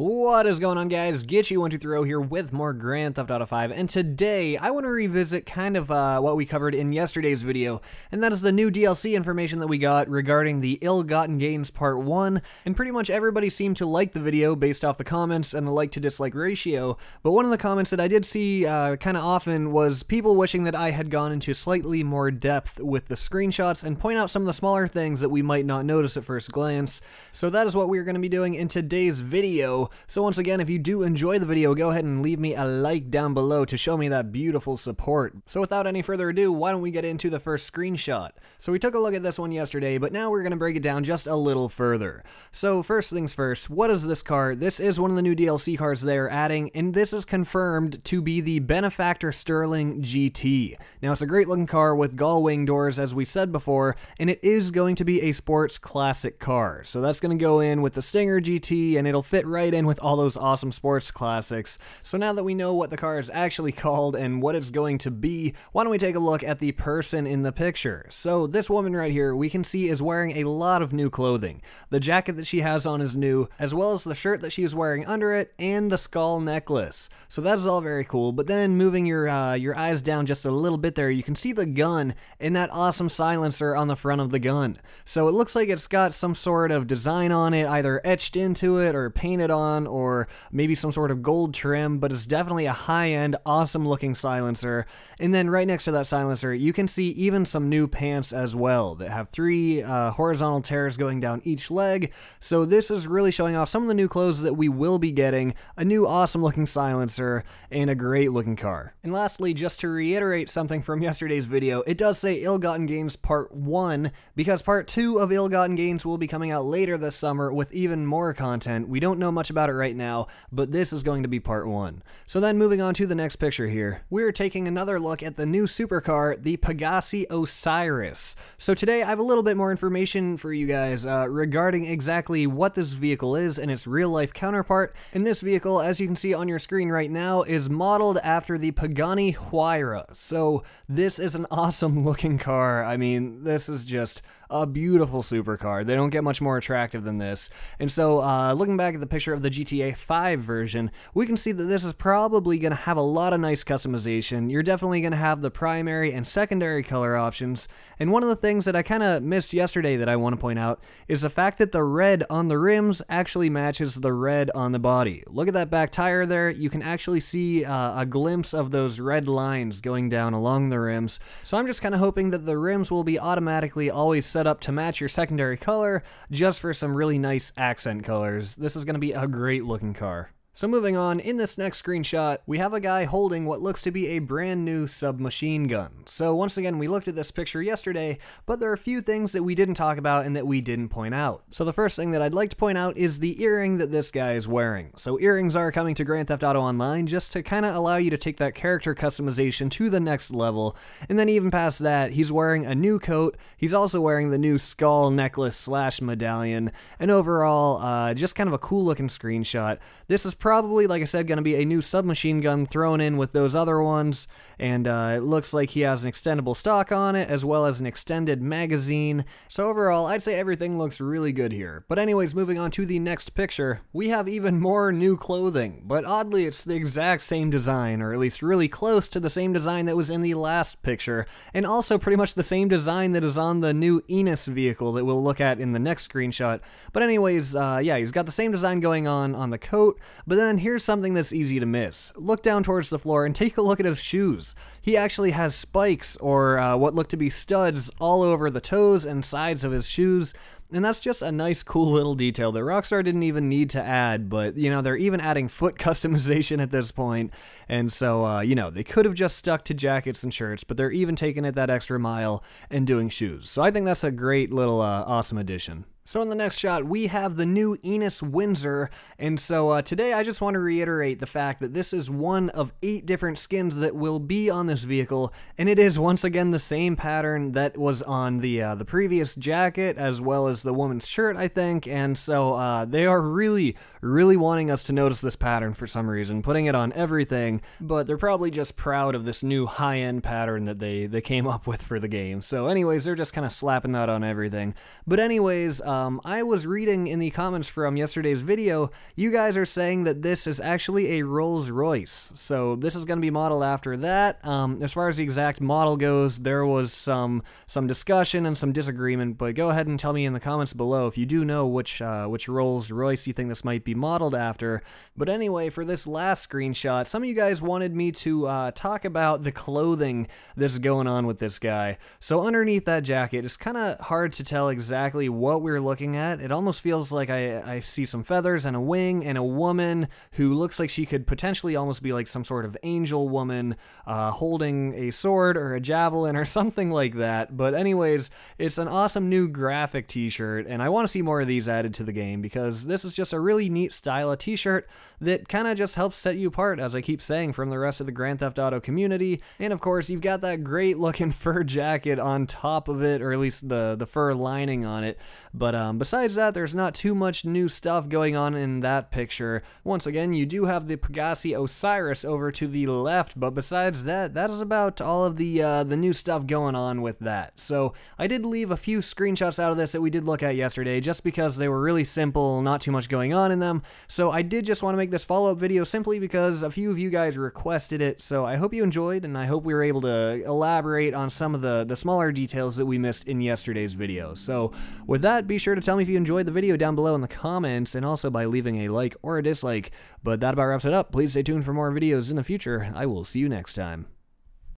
What is going on, guys? Gt123 here with more Grand Theft Auto 5, and today I want to revisit kind of what we covered in yesterday's video, and that is the new DLC information that we got regarding the Ill-Gotten Gains Part 1, and pretty much everybody seemed to like the video based off the comments and the like to dislike ratio, but one of the comments that I did see kind of often was people wishing that I had gone into slightly more depth with the screenshots and point out some of the smaller things that we might not notice at first glance, so that is what we're going to be doing in today's video. So once again, if you do enjoy the video, go ahead and leave me a like down below to show me that beautiful support. So without any further ado, why don't we get into the first screenshot? So we took a look at this one yesterday, but now we're going to break it down just a little further. So first things first, what is this car? This is one of the new DLC cars they're adding, and this is confirmed to be the Benefactor Sterling Gt. Now it's a great looking car with gull wing doors, as we said before, and it is going to be a sports classic car. So that's going to go in with the Stinger GT, and it'll fit right in with all those awesome sports classics. So now that we know what the car is actually called and what it's going to be, why don't we take a look at the person in the picture. So this woman right here, we can see is wearing a lot of new clothing. The jacket that she has on is new, as well as the shirt that she is wearing under it and the skull necklace. So that is all very cool, but then moving your eyes down just a little bit there, you can see the gun and that awesome silencer on the front of the gun. So it looks like it's got some sort of design on it, either etched into it or painted on, or maybe some sort of gold trim, but it's definitely a high-end, awesome-looking silencer. And then right next to that silencer, you can see even some new pants as well that have three horizontal tears going down each leg. So this is really showing off some of the new clothes that we will be getting, a new awesome-looking silencer, and a great-looking car. And lastly, just to reiterate something from yesterday's video, it does say Ill-Gotten Gains Part 1, because Part 2 of Ill-Gotten Gains will be coming out later this summer with even more content. We don't know much about it right now, but this is going to be Part 1. So then moving on to the next picture here, we're taking another look at the new supercar, the Pegasi Osiris. So today I have a little bit more information for you guys regarding exactly what this vehicle is and its real-life counterpart. And this vehicle, as you can see on your screen right now, is modeled after the Pagani Huayra. So this is an awesome looking car. I mean, this is just a beautiful supercar. They don't get much more attractive than this. And so looking back at the picture of the GTA 5 version, we can see that this is probably going to have a lot of nice customization. You're definitely going to have the primary and secondary color options. And one of the things that I kind of missed yesterday that I want to point out is the fact that the red on the rims actually matches the red on the body. Look at that back tire there. You can actually see a glimpse of those red lines going down along the rims. So I'm just kind of hoping that the rims will be automatically always set up to match your secondary color, just for some really nice accent colors. This is going to be a great looking car. So moving on, in this next screenshot, we have a guy holding what looks to be a brand new submachine gun. So once again, we looked at this picture yesterday, but there are a few things that we didn't talk about and that we didn't point out. So the first thing that I'd like to point out is the earring that this guy is wearing. So earrings are coming to Grand Theft Auto Online just to kind of allow you to take that character customization to the next level. And then even past that, he's wearing a new coat. He's also wearing the new skull necklace slash medallion. And overall, just kind of a cool looking screenshot. This is probably, like I said, going to be a new submachine gun thrown in with those other ones, and it looks like he has an extendable stock on it, as well as an extended magazine. So overall, I'd say everything looks really good here. But anyways, moving on to the next picture, we have even more new clothing, but oddly, it's the exact same design, or at least really close to the same design that was in the last picture, and also pretty much the same design that is on the new Enos vehicle that we'll look at in the next screenshot. But anyways, yeah, he's got the same design going on the coat, but then here's something that's easy to miss. Look down towards the floor and take a look at his shoes. He actually has spikes, or what look to be studs, all over the toes and sides of his shoes. And that's just a nice, cool little detail that Rockstar didn't even need to add, but, you know, they're even adding foot customization at this point, and so, you know, they could have just stuck to jackets and shirts, but they're even taking it that extra mile and doing shoes. So I think that's a great little, awesome addition. So in the next shot, we have the new Enos Windsor, and so today I just want to reiterate the fact that this is one of 8 different skins that will be on this vehicle, and it is once again the same pattern that was on the previous jacket, as well as the woman's shirt, I think, and so they are really wanting us to notice this pattern for some reason, putting it on everything, but they're probably just proud of this new high-end pattern that they came up with for the game. So anyways, they're just kind of slapping that on everything. But anyways, I was reading in the comments from yesterday's video, you guys are saying that this is actually a Rolls Royce. So this is going to be modeled after that. As far as the exact model goes, there was some discussion and some disagreement, but go ahead and tell me in the comments below if you do know which Rolls Royce you think this might be modeled after. But anyway, for this last screenshot, some of you guys wanted me to talk about the clothing that's going on with this guy. So underneath that jacket, it's kind of hard to tell exactly what we're looking at. It almost feels like I see some feathers and a wing and a woman who looks like she could potentially almost be like some sort of angel woman holding a sword or a javelin or something like that. But anyways, it's an awesome new graphic t-shirt, and I want to see more of these added to the game because this is just a really neat style of t-shirt that kind of just helps set you apart, as I keep saying, from the rest of the Grand Theft Auto community. And of course, you've got that great looking fur jacket on top of it, or at least the fur lining on it. But besides that, there's not too much new stuff going on in that picture. Once again, you do have the Pegasi Osiris over to the left, but besides that, that is about all of the new stuff going on with that. So I did leave a few screenshots out of this that we did look at yesterday, just because they were really simple, not too much going on in them. So I did just want to make this follow-up video simply because a few of you guys requested it. So I hope you enjoyed, and I hope we were able to elaborate on some of the smaller details that we missed in yesterday's video. So with that, be sure to tell me if you enjoyed the video down below in the comments, and also by leaving a like or a dislike. But that about wraps it up. Please stay tuned for more videos in the future. I will see you next time.